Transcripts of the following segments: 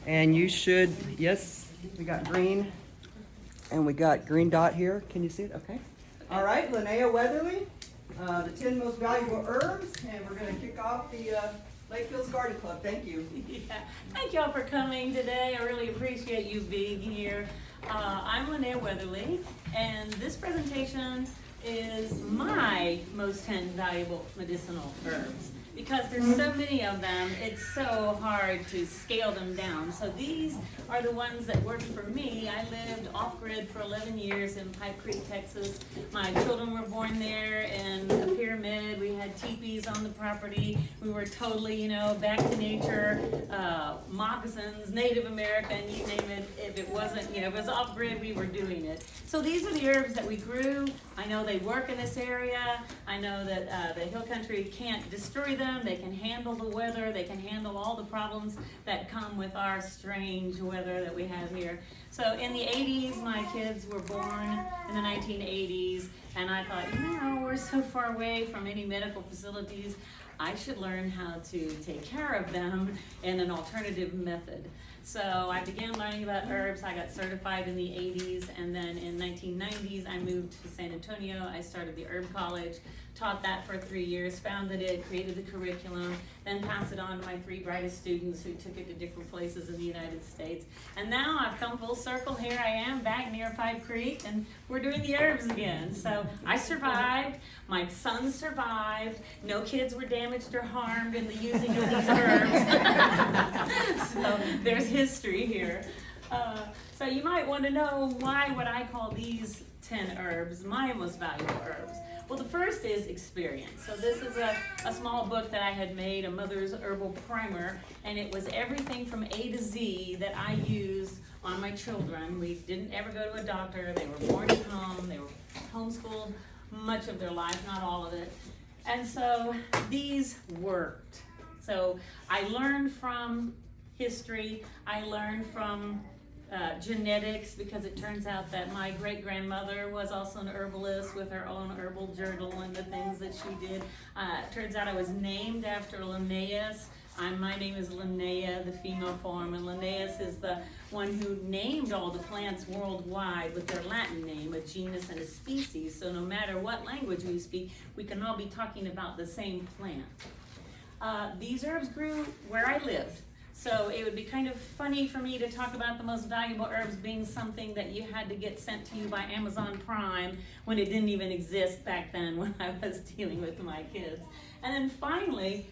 And you should, yes, we got green, and we got green dot here. Can you see it? Okay. All right, Lynea Weatherly, the 10 most valuable herbs, and we're going to kick off the Lakehills Garden Club. Thank you. Yeah. Thank y'all for coming today. I really appreciate you being here. I'm Lynea Weatherly, and this presentation is my most 10 valuable medicinal herbs. Because there's so many of them, it's so hard to scale them down. So these are the ones that worked for me. I lived off-grid for 11 years in Pipe Creek, Texas. My children were born there in a pyramid. We had teepees on the property. We were totally, back to nature, moccasins, Native American, you name it. If it wasn't, if it was off-grid, we were doing it. So these are the herbs that we grew. I know they work in this area. I know that the hill country can't destroy them. They can handle the weather. They can handle all the problems that come with our strange weather that we have here. So in the 80s, my kids were born in the 1980s, and I thought, we're so far away from any medical facilities. I should learn how to take care of them in an alternative method. So I began learning about herbs. I got certified in the 80s, and then in 1990s, I moved to San Antonio. I started the Herb College, taught that for 3 years, founded it, created the curriculum, then passed it on to my 3 brightest students who took it to different places in the United States. And now I've come full circle. Here I am back near Pipe Creek, and we're doing the herbs again. So I survived. My son survived. No kids were damaged or harmed in the using of these herbs. So there's history here. So you might want to know, why would I call these 10 herbs my most valuable herbs? Well, the first is experience. So this is a small book that I had made, a mother's herbal primer, and it was everything from A to Z that I used on my children. We didn't ever go to a doctor. They were born at home. They were homeschooled much of their life, not all of it. And so these worked. So I learned from history. I learned from genetics, because it turns out that my great-grandmother was also an herbalist with her own herbal journal and the things that she did. It turns out I was named after Linnaeus. My name is Lynea, the female form, and Linnaeus is the one who named all the plants worldwide with their Latin name, a genus and a species. So no matter what language we speak, we can all be talking about the same plant. These herbs grew where I lived. So it would be kind of funny for me to talk about the most valuable herbs being something that you had to get sent to you by Amazon Prime when it didn't even exist back then when I was dealing with my kids. And then finally,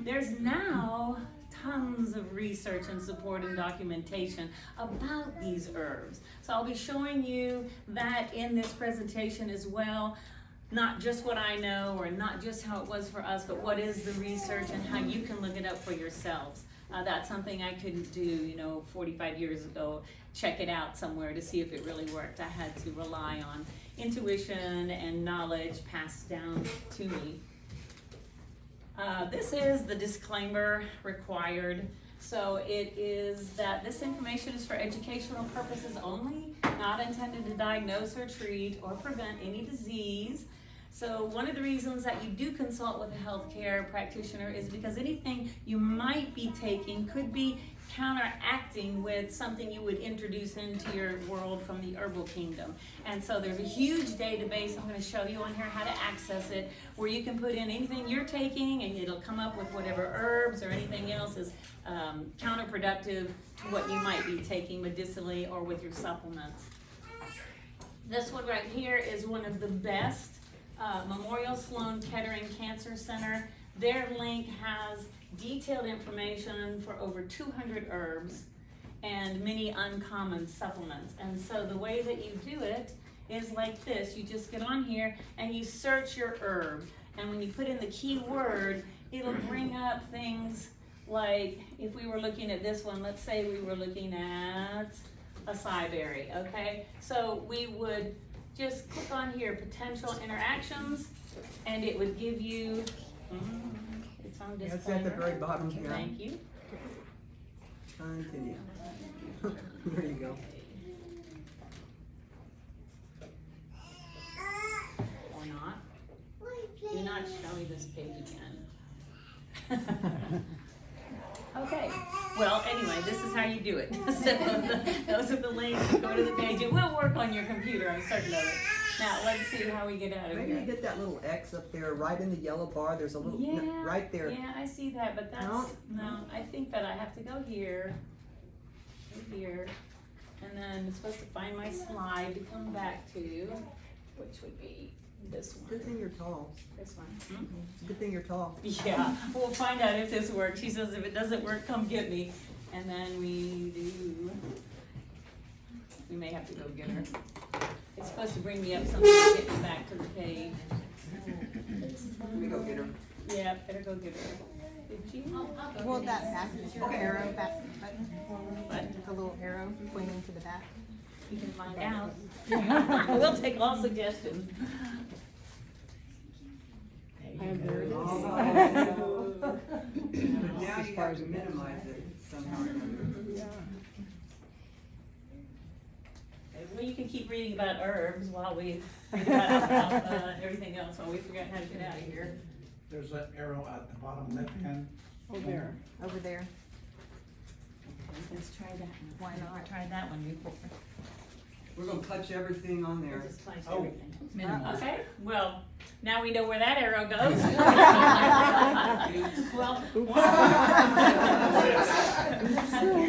there's now tons of research and support and documentation about these herbs. So I'll be showing you that in this presentation as well. Not just what I know, or not just how it was for us, but what is the research and how you can look it up for yourselves. That's something I couldn't do, 45 years ago, check it out somewhere to see if it really worked. I had to rely on intuition and knowledge passed down to me. This is the disclaimer required. So it is that this information is for educational purposes only, not intended to diagnose or treat or prevent any disease. So one of the reasons that you do consult with a healthcare practitioner is because anything you might be taking could be counteracting with something you would introduce into your world from the herbal kingdom. And so there's a huge database, I'm going to show you on here how to access it, where you can put in anything you're taking and it'll come up with whatever herbs or anything else is counterproductive to what you might be taking medicinally or with your supplements. This one right here is one of the best. Memorial Sloan Kettering Cancer Center. Their link has detailed information for over 200 herbs and many uncommon supplements. And so the way that you do it is like this. You just get on here and you search your herb. And when you put in the keyword, it'll bring up things like, if we were looking at this one, let's say we were looking at acai berry, okay? So we would just click on here, potential interactions, and it would give you, it's on display. It's at the very bottom here. Thank you. Continue. There you go. Or not. Do not show me this page again. Okay, Well, anyway, this is how you do it. So those are the links. Go to the page. It will work on your computer. I'm certain of it. Now let's see how we get out of Maybe here. you get that little X up there, right in the yellow bar, there's a little, right there. Yeah, I see that, but that's, no, I think that I have to go here, and then it's supposed to find my slide to come back to, which would be this one. Good thing you're tall. This one. Hmm? Good thing you're tall. Yeah, we'll find out if this works. She says if it doesn't work, come get me. And then we may have to go get her. It's supposed to bring me up something to get me back to the page. Let me go get her. Yeah, better go get her. Did you? Hold that back arrow, back button. What? The little arrow pointing to the back. You can find out. We'll take all suggestions. Now you have to minimize it somehow or another. Well, you can keep reading about herbs while we read about everything else while we figure out how to get out of here. There's an arrow at the bottom left hand. Over there. Over there. Let's try that one. Why not? Never tried that one before. We're gonna touch everything on there. We'll just punch Oh. everything. Okay, well, now we know where that arrow goes. Well,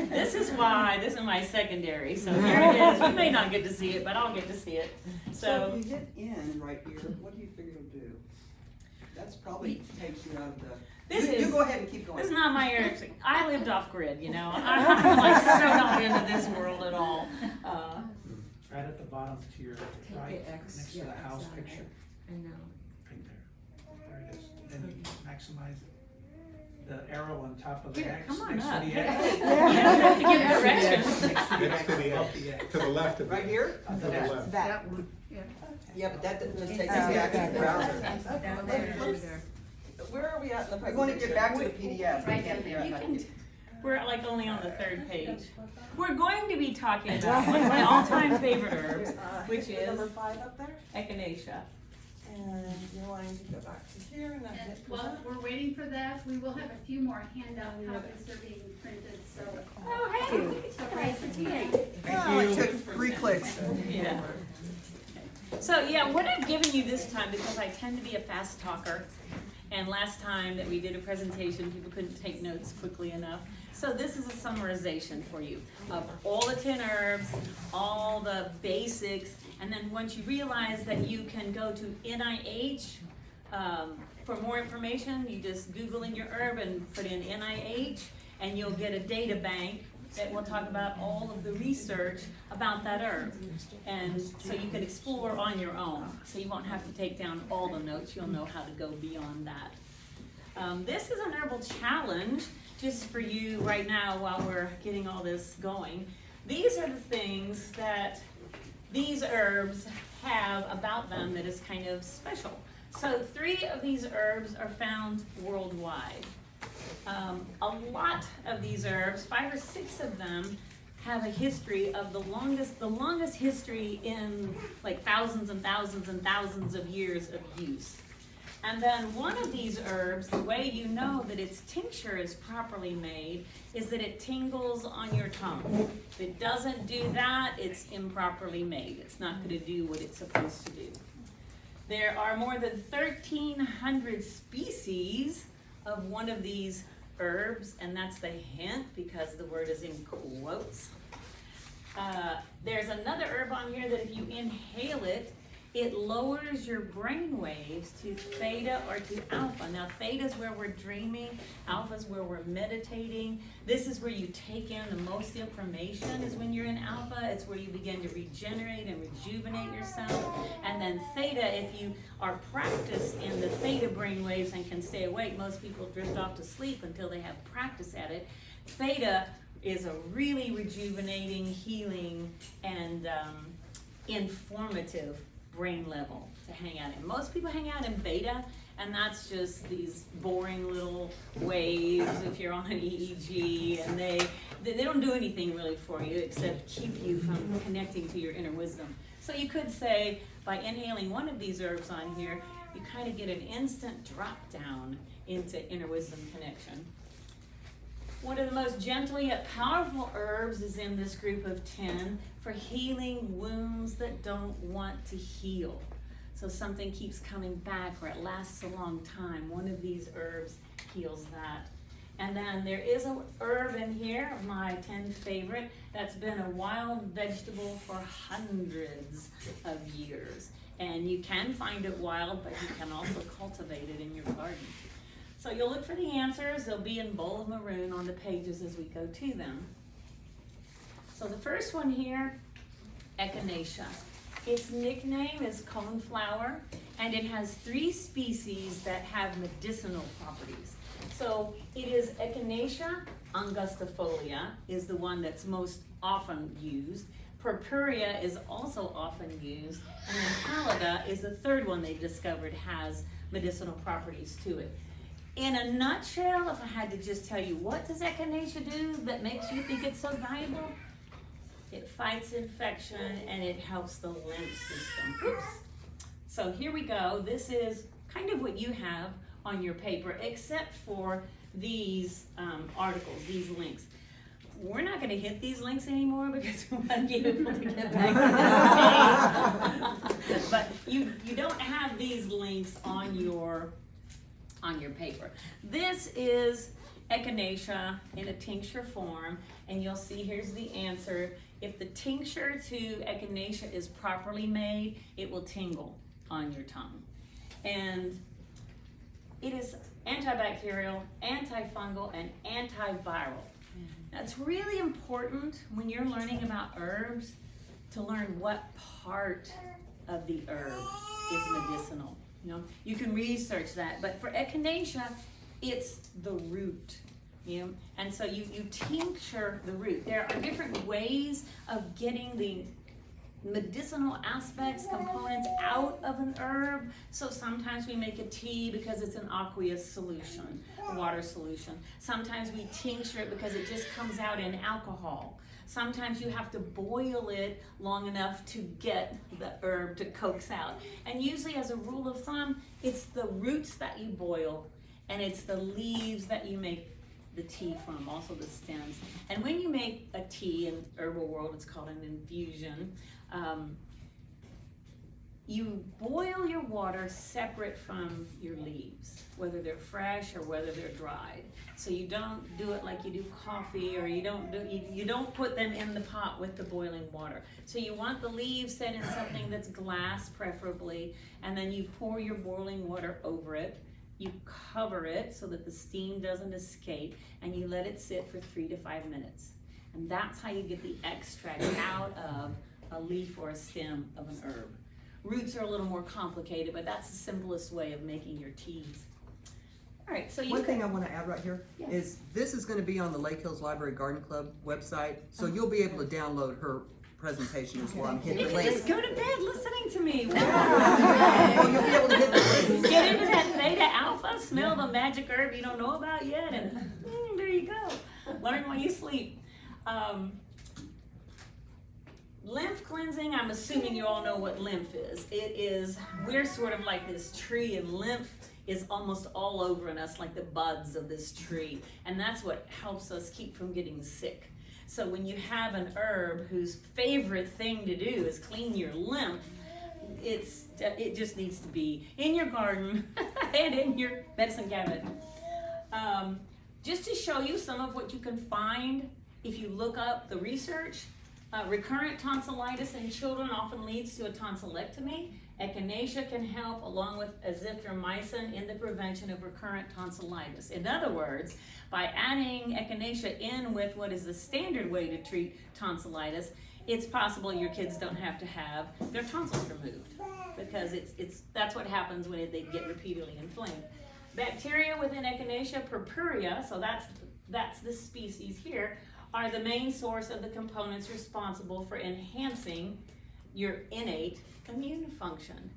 this is my secondary, so here it is. You may not get to see it, but I'll get to see it. So So, if you hit in right here, what do you figure it'll do? That's probably takes you out of the, you go ahead and keep going. this is not my area. I lived off grid, you know. I'm like so not into this world at all. Right at the bottom to your right, the X, next to the house picture, I know. right there. There it is. Then you maximize it. The arrow on top of the Here, X, come on next to up. the You X. don't have to give directions. Next to the Next to the X, X. up the X. To the left of it. Right here? On the To the left. left. That. Yeah, but that just takes us back to the browser. Where are we at in the I want to get back to the PDF. I can't figure out how to get- We're like only on the third page. We're going to be talking about one of my all-time favorite herbs, which is Number 5 up there? echinacea. And you're wanting to go back to here and then hit. Well, we're waiting for that. We will have a few more handout copies that are being printed, so. Oh, hey, So raise the TA. Oh, it took 3 clicks. yeah. So yeah, what I've given you this time, because I tend to be a fast talker, and last time that we did a presentation, people couldn't take notes quickly enough. So this is a summarization for you of all the 10 herbs, all the basics, and then once you realize that you can go to NIH for more information, you just Google in your herb and put in NIH, and you'll get a data bank that will talk about all of the research about that herb. And so you can explore on your own. So you won't have to take down all the notes, you'll know how to go beyond that. This is an herbal challenge just for you right now while we're getting all this going. These are the things that these herbs have about them that is kind of special. So 3 of these herbs are found worldwide. A lot of these herbs, 5 or 6 of them, have a history of the longest history in like thousands and thousands and thousands of years of use. And then one of these herbs, the way you know that its tincture is properly made is that it tingles on your tongue. If it doesn't do that, it's improperly made. It's not going to do what it's supposed to do. There are more than 1,300 species of one of these herbs, and that's the hint because the word is in quotes. There's another herb on here that if you inhale it, it lowers your brain waves to theta or to alpha. Now theta is where we're dreaming, alpha is where we're meditating. This is where you take in the most information is when you're in alpha. It's where you begin to regenerate and rejuvenate yourself. And then theta, if you are practiced in the theta brain waves and can stay awake, most people drift off to sleep until they have practice at it. Theta is a really rejuvenating, healing, and informative brain level to hang out in. Most people hang out in beta, and that's just these boring little waves if you're on an EEG, and they don't do anything really for you except keep you from connecting to your inner wisdom. So you could say by inhaling one of these herbs on here, you kind of get an instant drop down into inner wisdom connection. One of the most gentle yet powerful herbs is in this group of 10 for healing wounds that don't want to heal. So something keeps coming back or it lasts a long time. One of these herbs heals that. And then there is an herb in here, my 10th favorite, that's been a wild vegetable for hundreds of years. And you can find it wild, but you can also cultivate it in your garden. So you'll look for the answers. They'll be in bold maroon on the pages as we go to them. So the first one here, Echinacea. Its nickname is coneflower, and it has 3 species that have medicinal properties. So it is Echinacea angustifolia is the one that's most often used. Purpurea is also often used, and then Pallida is the third one they discovered has medicinal properties to it. In a nutshell, if I had to just tell you what does Echinacea do that makes you think it's so valuable? It fights infection and it helps the lymph system. Oops. So here we go. This is kind of what you have on your paper, except for these articles, these links. We're not going to hit these links anymore because we want you able to get back to this page. But you don't have these links on your paper. This is Echinacea in a tincture form, and you'll see here's the answer. If the tincture to Echinacea is properly made, it will tingle on your tongue. And it is antibacterial, antifungal, and antiviral. That's really important when you're learning about herbs to learn what part of the herb is medicinal. You know, you can research that, but for Echinacea, it's the root. You know, and so you tincture the root. There are different ways of getting the medicinal aspects, components out of an herb. So sometimes we make a tea because it's an aqueous solution, a water solution. Sometimes we tincture it because it just comes out in alcohol. Sometimes you have to boil it long enough to get the herb to coax out. And usually, as a rule of thumb, it's the roots that you boil and it's the leaves that you make the tea from, also the stems. And when you make a tea in herbal world, it's called an infusion. You boil your water separate from your leaves, whether they're fresh or whether they're dried. So you don't do it like you do coffee, or you don't put them in the pot with the boiling water. So you want the leaves set in something that's glass preferably, and then you pour your boiling water over it. You cover it so that the steam doesn't escape, and you let it sit for 3 to 5 minutes. And that's how you get the extract out of a leaf or a stem of an herb. Roots are a little more complicated, but that's the simplest way of making your teas. All right, so One thing I want to add right here is this is going to be on the Lakehills Library Garden Club website, so you'll be able to download her presentation as well. You can just go to bed listening to me. Oh, you'll be able to hit the link. Get into that theta alpha, smell the magic herb you don't know about yet, and there you go. Learn while you sleep. Lymph cleansing, I'm assuming you all know what lymph is. We're sort of like this tree, and lymph is almost all over in us, like the buds of this tree. And that's what helps us keep from getting sick. So when you have an herb whose favorite thing to do is clean your lymph, it just needs to be in your garden and in your medicine cabinet. Just to show you some of what you can find if you look up the research, recurrent tonsillitis in children often leads to a tonsillectomy. Echinacea can help, along with azithromycin, in the prevention of recurrent tonsillitis. In other words, by adding Echinacea in with what is the standard way to treat tonsillitis, it's possible your kids don't have to have their tonsils removed, because that's what happens when they get repeatedly inflamed. Bacteria within Echinacea, Purpurea, so that's this species here, are the main source of the components responsible for enhancing your innate immune function.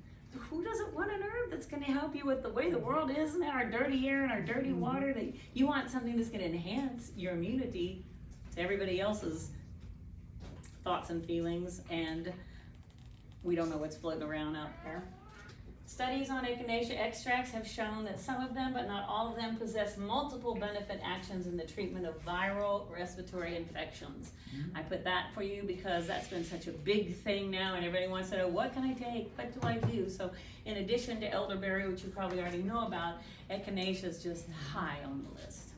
Who doesn't want an herb that's going to help you with the way the world is and our dirty air and our dirty water? You want something that's going to enhance your immunity to everybody else's thoughts and feelings, and we don't know what's floating around out there. Studies on echinacea extracts have shown that some of them, but not all of them, possess multiple benefit actions in the treatment of viral respiratory infections. I put that for you because that's been such a big thing now, and everybody wants to know, what can I take? What do I do? So in addition to elderberry, which you probably already know about, echinacea is just high on the list.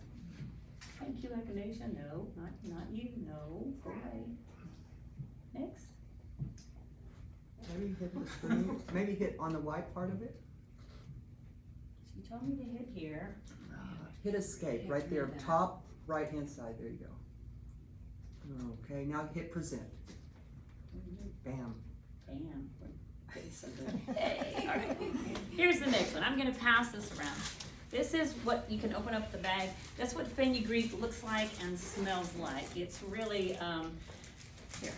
Thank you, echinacea. No, not you. No, go away. Next. Maybe hit the screen, maybe hit on the white part of it. She told me to hit here. Hit escape, right there, top right-hand side, there you go. Okay, now hit present. Bam. Bam. So good. Hey, all right. Here's the next one. I'm gonna pass this around. This is what, you can open up the bag. That's what fenugreek looks like and smells like. It's really, here.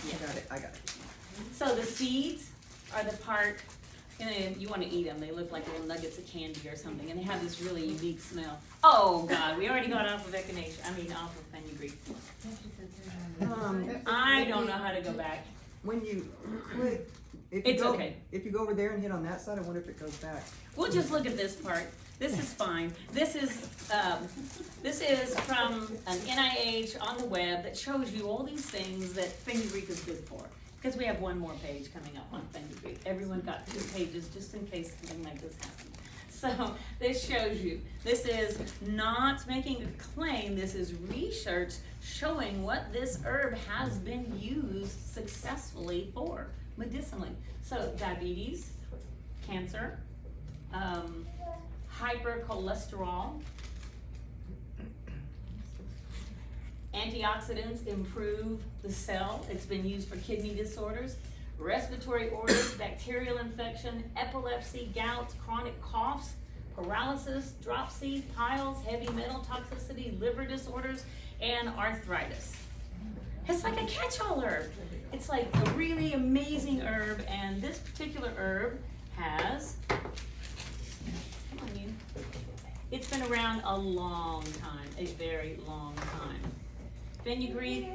Yeah. I got it. So the seeds are the part, and you want to eat them. They look like little nuggets of candy or something, and they have this really unique smell. Oh God, we already got off of echinacea. I mean, off of fenugreek. I don't know how to go back. When you click, if you It's go, okay. if you go over there and hit on that side, I wonder if it goes back. We'll just look at this part. This is fine. This is from an NIH on the web that shows you all these things that fenugreek is good for. Because we have one more page coming up on fenugreek. Everyone got 2 pages just in case something like this happens. So this shows you. This is not making a claim. This is research showing what this herb has been used successfully for medicinally. So diabetes, cancer, hypercholesterol, antioxidants improve the cell. It's been used for kidney disorders, respiratory orders, bacterial infection, epilepsy, gout, chronic coughs, paralysis, dropsy, piles, heavy metal toxicity, liver disorders, and arthritis. It's like a catch-all herb. It's like a really amazing herb, and this particular herb has, come on you, it's been around a long time, a very long time. Fenugreek,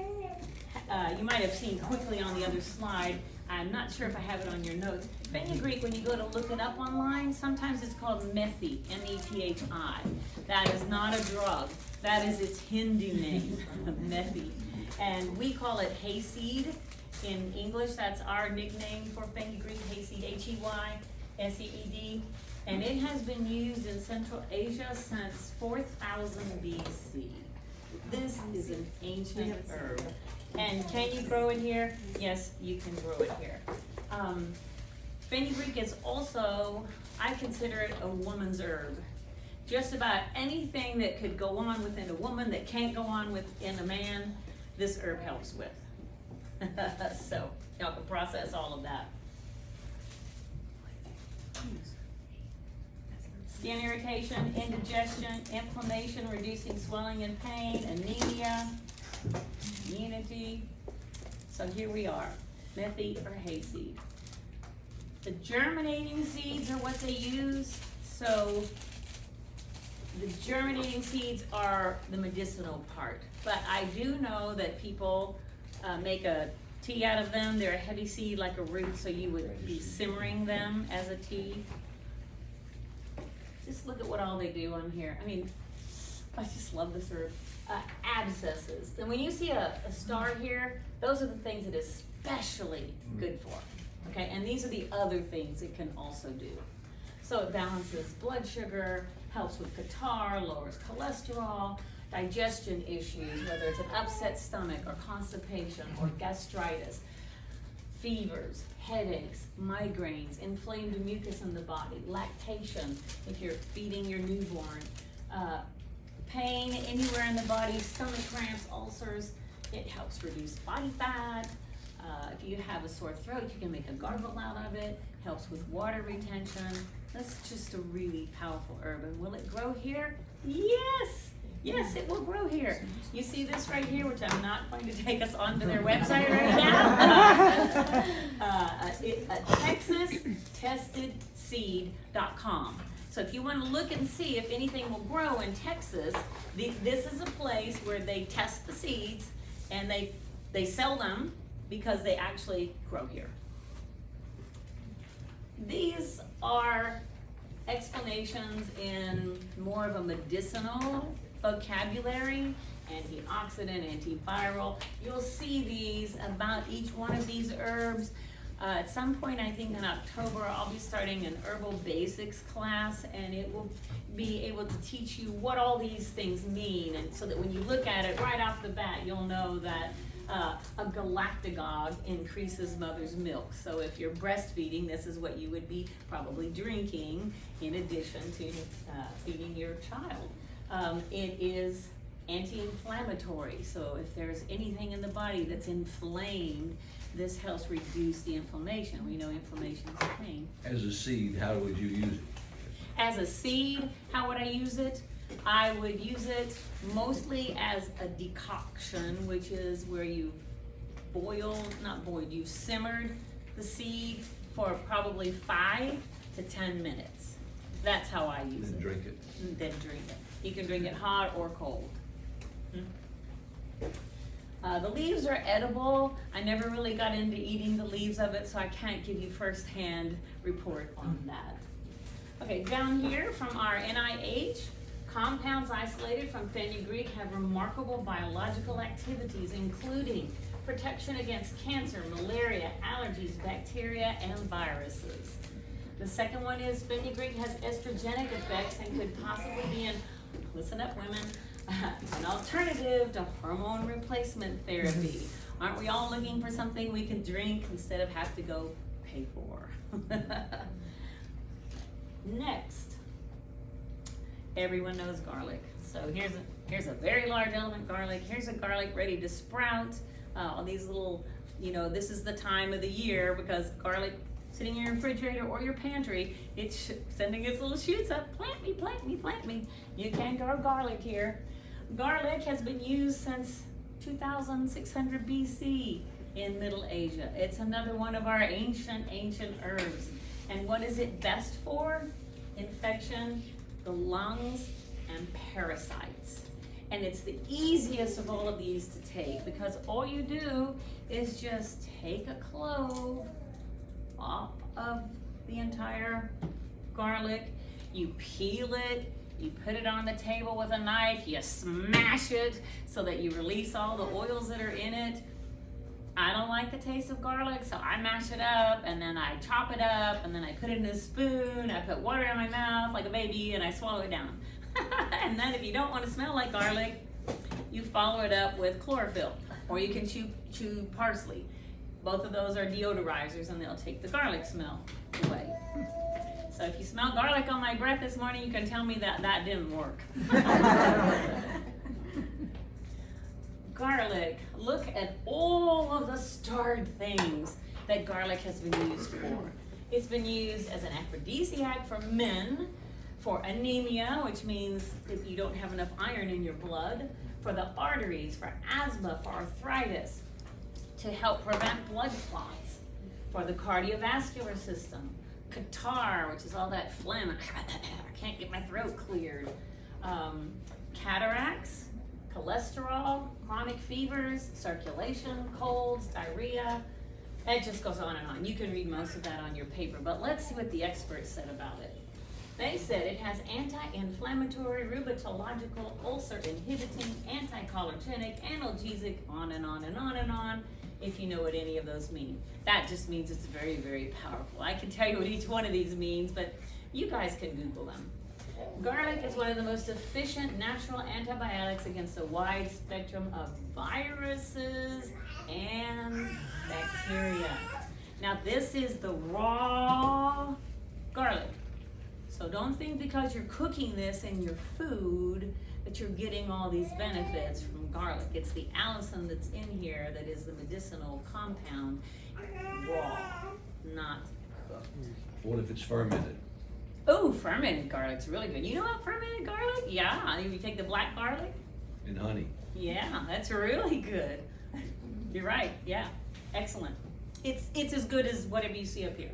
you might have seen quickly on the other slide. I'm not sure if I have it on your notes. Fenugreek, when you go to look it up online, sometimes it's called methi, M-E-T-H-I. That is not a drug. That is its Hindu name, methi. And we call it hayseed in English. That's our nickname for fenugreek, hayseed, H-E-Y-S-E-E-D. And it has been used in Central Asia since 4000 BC. This is an ancient herb. And can you grow it here? Yes, you can grow it here. Fenugreek is also, I consider it a woman's herb. Just about anything that could go on within a woman that can't go on within a man, this herb helps with. So, y'all can process all of that. Skin irritation, indigestion, inflammation, reducing swelling and pain, anemia, immunity. So here we are, methi or hayseed. The germinating seeds are what they use. So the germinating seeds are the medicinal part. But I do know that people make a tea out of them. They're a heavy seed like a root, so you would be simmering them as a tea. Just look at what all they do on here. I mean, I just love this herb. Abscesses. And when you see a star here, those are the things it is especially good for. Okay, and these are the other things it can also do. So it balances blood sugar, helps with catarrh, lowers cholesterol, digestion issues, whether it's an upset stomach or constipation or gastritis, fevers, headaches, migraines, inflamed mucus in the body, lactation, if you're feeding your newborn, pain anywhere in the body, stomach cramps, ulcers. It helps reduce body fat. If you have a sore throat, you can make a gargle out of it. Helps with water retention. That's just a really powerful herb. And will it grow here? Yes! Yes, it will grow here. You see this right here, which I'm not going to take us onto their website right now. TexasTestedSeed.com. So if you want to look and see if anything will grow in Texas, this is a place where they test the seeds and they sell them because they actually grow here. These are explanations in more of a medicinal vocabulary, antioxidant, antiviral. You'll see these about each one of these herbs. At some point, I think in October, I'll be starting an herbal basics class, and it will be able to teach you what all these things mean, and so that when you look at it right off the bat, you'll know that a galactagogue increases mother's milk. So if you're breastfeeding, this is what you would be probably drinking in addition to feeding your child. It is anti-inflammatory, so if there's anything in the body that's inflamed, this helps reduce the inflammation. We know inflammation is pain. As a seed, how would you use it? As a seed, how would I use it? I would use it mostly as a decoction, which is where you've you've simmered the seed for probably 5 to 10 minutes. That's how I use Then it. drink it. Then drink it. You can drink it hot or cold. The leaves are edible. I never really got into eating the leaves of it, so I can't give you first-hand report on that. Okay, down here from our NIH, compounds isolated from fenugreek have remarkable biological activities, including protection against cancer, malaria, allergies, bacteria, and viruses. The second one is fenugreek has estrogenic effects and could possibly be listen up women, an alternative to hormone replacement therapy. Aren't we all looking for something we can drink instead of have to go pay for? Next, everyone knows garlic. So here's a very large element garlic. Here's a garlic ready to sprout. All these little, this is the time of the year because garlic sitting in your refrigerator or your pantry, it's sending its little shoots up. Plant me, plant me, plant me. You can grow garlic here. Garlic has been used since 2600 BC in Middle Asia. It's another one of our ancient herbs. And what is it best for? Infection, the lungs, and parasites. And it's the easiest of all of these to take because all you do is just take a clove off of the entire garlic, you peel it, you put it on the table with a knife, you smash it so that you release all the oils that are in it. I don't like the taste of garlic, so I mash it up and then I chop it up and then I put it in a spoon, I put water in my mouth like a baby and I swallow it down. And then if you don't want to smell like garlic, you follow it up with chlorophyll, or you can chew parsley. Both of those are deodorizers and they'll take the garlic smell away. So if you smell garlic on my breath this morning, you can tell me that didn't work. Garlic, look at all of the starred things that garlic has been used for. It's been used as an aphrodisiac for men, for anemia, which means if you don't have enough iron in your blood, for the arteries, for asthma, for arthritis, to help prevent blood clots, for the cardiovascular system, catarrh, which is all that phlegm, I can't get my throat cleared, cataracts, cholesterol, chronic fevers, circulation, colds, diarrhea. It just goes on and on. You can read most of that on your paper, but let's see what the experts said about it. They said it has anti-inflammatory, rheumatological, ulcer inhibiting, anti-cholinergic, analgesic, on and on and on and on, if you know what any of those mean. That just means it's very, very powerful. I can tell you what each one of these means, but you guys can Google them. Garlic is one of the most efficient natural antibiotics against a wide spectrum of viruses and bacteria. Now this is the raw garlic. So don't think because you're cooking this in your food that you're getting all these benefits from garlic. It's the allicin that's in here that is the medicinal compound, raw, not cooked. What if it's fermented? Oh, fermented garlic's really good. You know about fermented garlic? Yeah, you take the black garlic. In honey? Yeah, that's really good. You're right, yeah, excellent. It's as good as whatever you see up here.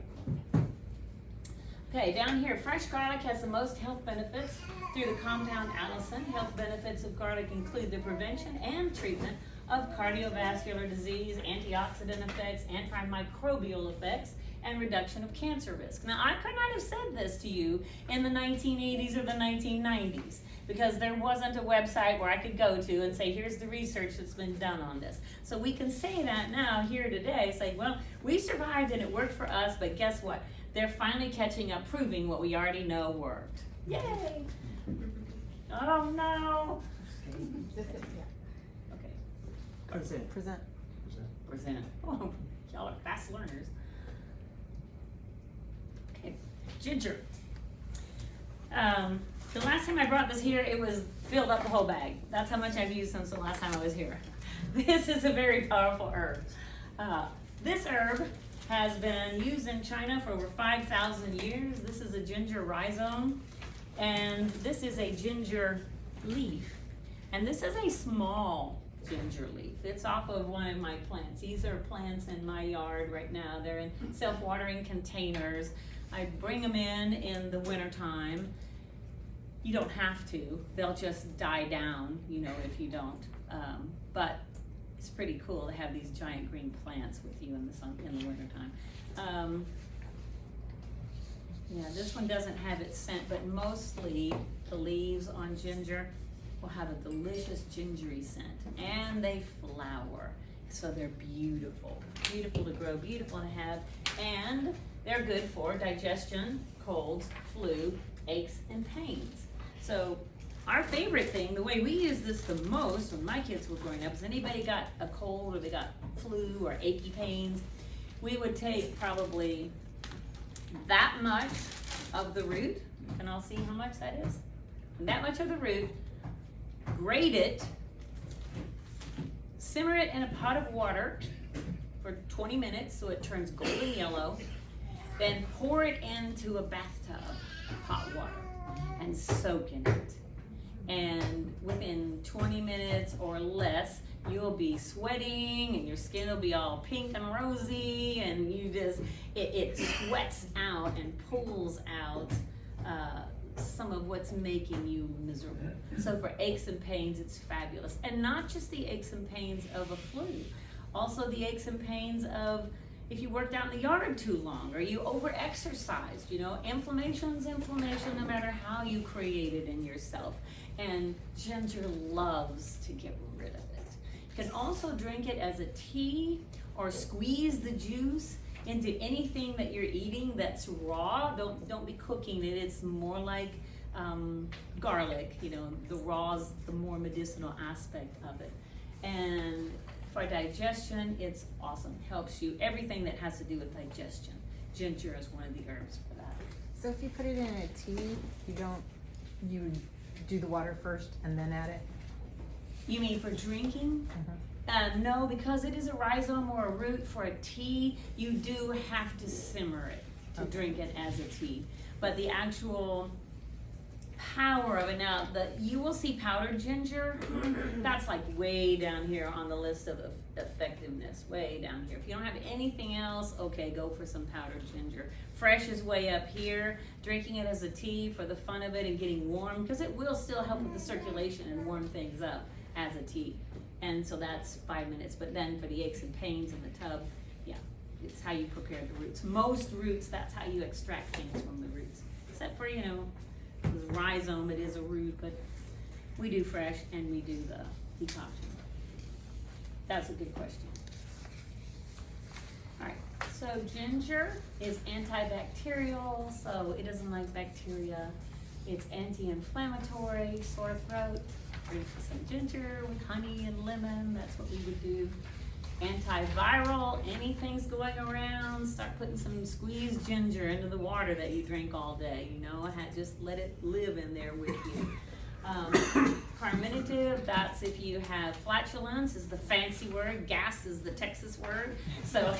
Okay, down here, fresh garlic has the most health benefits through the compound allicin. Health benefits of garlic include the prevention and treatment of cardiovascular disease, antioxidant effects, antimicrobial effects, and reduction of cancer risk. Now, I could not have said this to you in the 1980s or the 1990s because there wasn't a website where I could go to and say, here's the research that's been done on this. So we can say that now here today, say, well, we survived and it worked for us, but guess what? They're finally catching up, proving what we already know worked. Yay! Oh no! Okay, Present. Present. present. Oh, y'all are fast learners. Okay, ginger. The last time I brought this here, it was filled up the whole bag. That's how much I've used since the last time I was here. This is a very powerful herb. This herb has been used in China for over 5,000 years. This is a ginger rhizome, and this is a ginger leaf. And this is a small ginger leaf. It's off of one of my plants. These are plants in my yard right now. They're in self-watering containers. I bring them in the wintertime. You don't have to. They'll just die down, you know, if you don't. But it's pretty cool to have these giant green plants with you in the wintertime. Yeah, this one doesn't have its scent, but mostly the leaves on ginger will have a delicious gingery scent, and they flower, so they're beautiful. Beautiful to grow, beautiful to have, and they're good for digestion, colds, flu, aches, and pains. So our favorite thing, the way we use this the most when my kids were growing up, is anybody got a cold or they got flu or achy pains, we would take probably that much of the root. You can all see how much that is. And that much of the root, grate it, simmer it in a pot of water for 20 minutes so it turns golden yellow, then pour it into a bathtub of hot water and soak in it. And within 20 minutes or less, you'll be sweating and your skin will be all pink and rosy, and it sweats out and pulls out some of what's making you miserable. So for aches and pains, it's fabulous. And not just the aches and pains of a flu, also the aches and pains of if you worked out in the yard too long or you over-exercised. You know, inflammation's inflammation no matter how you create it in yourself. And ginger loves to get rid of it. You can also drink it as a tea or squeeze the juice into anything that you're eating that's raw. Don't be cooking it. It's more like garlic, you know, the raw's the more medicinal aspect of it. And for digestion, it's awesome. Helps you, everything that has to do with digestion. Ginger is one of the herbs for that. So if you put it in a tea, you do the water first and then add it? You mean for drinking? No, because it is a rhizome or a root. For a tea, you do have to simmer it to drink it as a tea. But the actual power of it, now, you will see powdered ginger. That's like way down here on the list of effectiveness, way down here. If you don't have anything else, okay, go for some powdered ginger. Fresh is way up here. Drinking it as a tea for the fun of it and getting warm, because it will still help with the circulation and warm things up as a tea. And so that's 5 minutes. But then for the aches and pains in the tub, yeah, it's how you prepare the roots. Most roots, that's how you extract things from the roots. Except for, you know, the rhizome, it is a root, but we do fresh and we do the decoction. That's a good question. All right, so ginger is antibacterial, so it doesn't like bacteria. It's anti-inflammatory, sore throat. Drink some ginger with honey and lemon, that's what we would do. Antiviral, anything's going around, start putting some squeezed ginger into the water that you drink all day, you know, just let it live in there with you. Carminative, that's if you have flatulence is the fancy word, gas is the Texas word, so,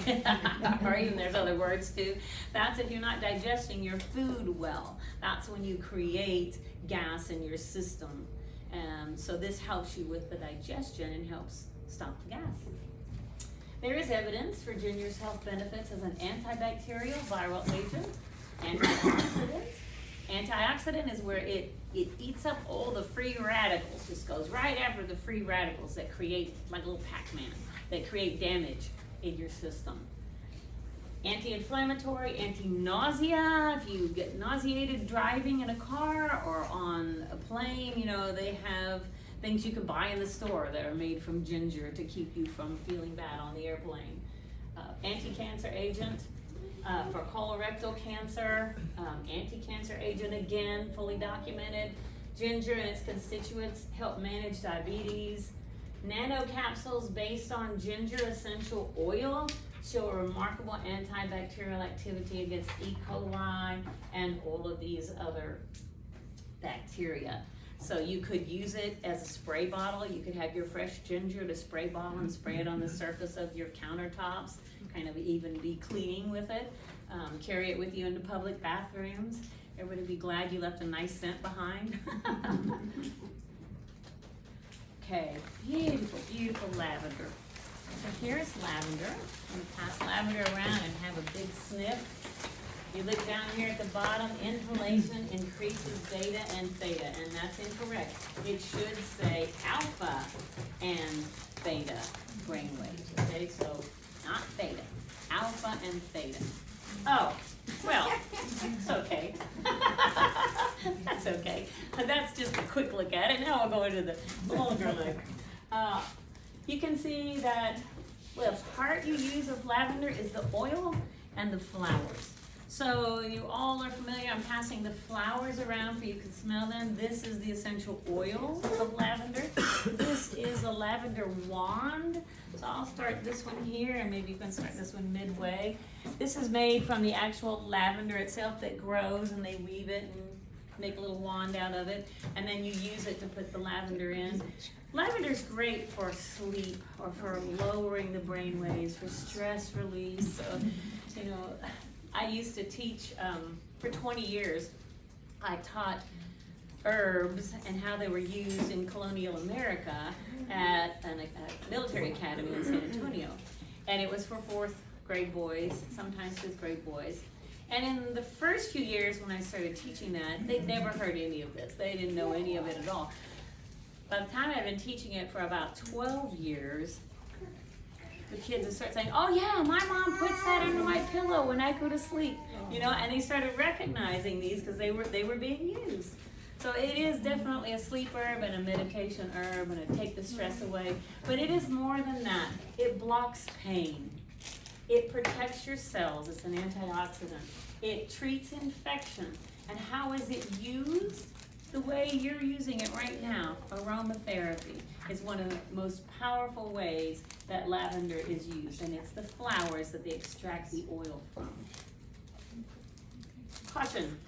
or even there's other words too. That's if you're not digesting your food well. That's when you create gas in your system. So this helps you with the digestion and helps stop the gas. There is evidence for ginger's health benefits as an antibacterial viral agent, antioxidant. Antioxidant is where it eats up all the free radicals. Just goes right after the free radicals that create, like little Pac-Man, that create damage in your system. Anti-inflammatory, anti-nausea, if you get nauseated driving in a car or on a plane, you know, they have things you can buy in the store that are made from ginger to keep you from feeling bad on the airplane. Anti-cancer agent, for colorectal cancer, anti-cancer agent again, fully documented. Ginger and its constituents help manage diabetes. Nano capsules based on ginger essential oil show a remarkable antibacterial activity against E. coli and all of these other bacteria. So you could use it as a spray bottle. You could have your fresh ginger in a spray bottle and spray it on the surface of your countertops, kind of even be cleaning with it. Carry it with you into public bathrooms. Everybody be glad you left a nice scent behind. Okay, beautiful, beautiful lavender. So here's lavender. I'm gonna pass lavender around and have a big sniff. You look down here at the bottom, inhalation increases beta and theta, and that's incorrect. It should say alpha and beta brainwaves, okay? So not beta, alpha and theta. Oh, well, it's okay. That's okay. That's just a quick look at it. Now I'll go into the longer look. You can see that the part you use of lavender is the oil and the flowers. So you all are familiar, I'm passing the flowers around for you can smell them. This is the essential oil of lavender. This is a lavender wand. So I'll start this one here and maybe you can start this one midway. This is made from the actual lavender itself that grows and they weave it and make a little wand out of it. And then you use it to put the lavender in. Lavender's great for sleep or for lowering the brain waves, for stress release. So, you know, I used to teach for 20 years. I taught herbs and how they were used in colonial America at a military academy in San Antonio. And it was for 4th grade boys, sometimes 5th grade boys. And in the first few years when I started teaching that, they'd never heard any of this. They didn't know any of it at all. By the time I've been teaching it for about 12 years, the kids would start saying, oh yeah, my mom puts that under my pillow when I go to sleep, you know, and they started recognizing these because they were being used. So it is definitely a sleep herb and a medication herb and a take the stress away, but it is more than that. It blocks pain. It protects your cells. It's an antioxidant. It treats infection. And how is it used? The way you're using it right now, aromatherapy, is one of the most powerful ways that lavender is used, and it's the flowers that they extract the oil from. Caution,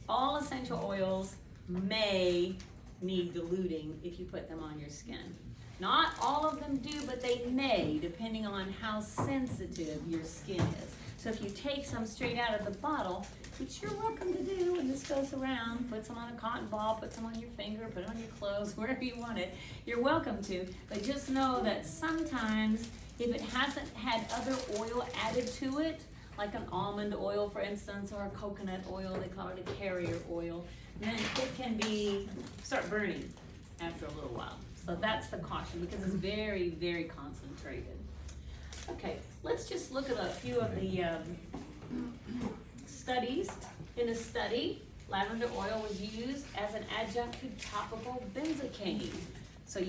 all essential oils may need diluting if you put them on your skin. Not all of them do, but they may, depending on how sensitive your skin is. So if you take some straight out of the bottle, which you're welcome to do when this goes around, put some on a cotton ball, put some on your finger, put it on your clothes, wherever you want it, you're welcome to. But just know that sometimes if it hasn't had other oil added to it, like an almond oil, for instance, or a coconut oil, they call it a carrier oil, then it can start burning after a little while. So that's the caution because it's very, very concentrated. Okay, let's just look at a few of the studies. In a study, lavender oil was used as an adjunct to topical benzocaine.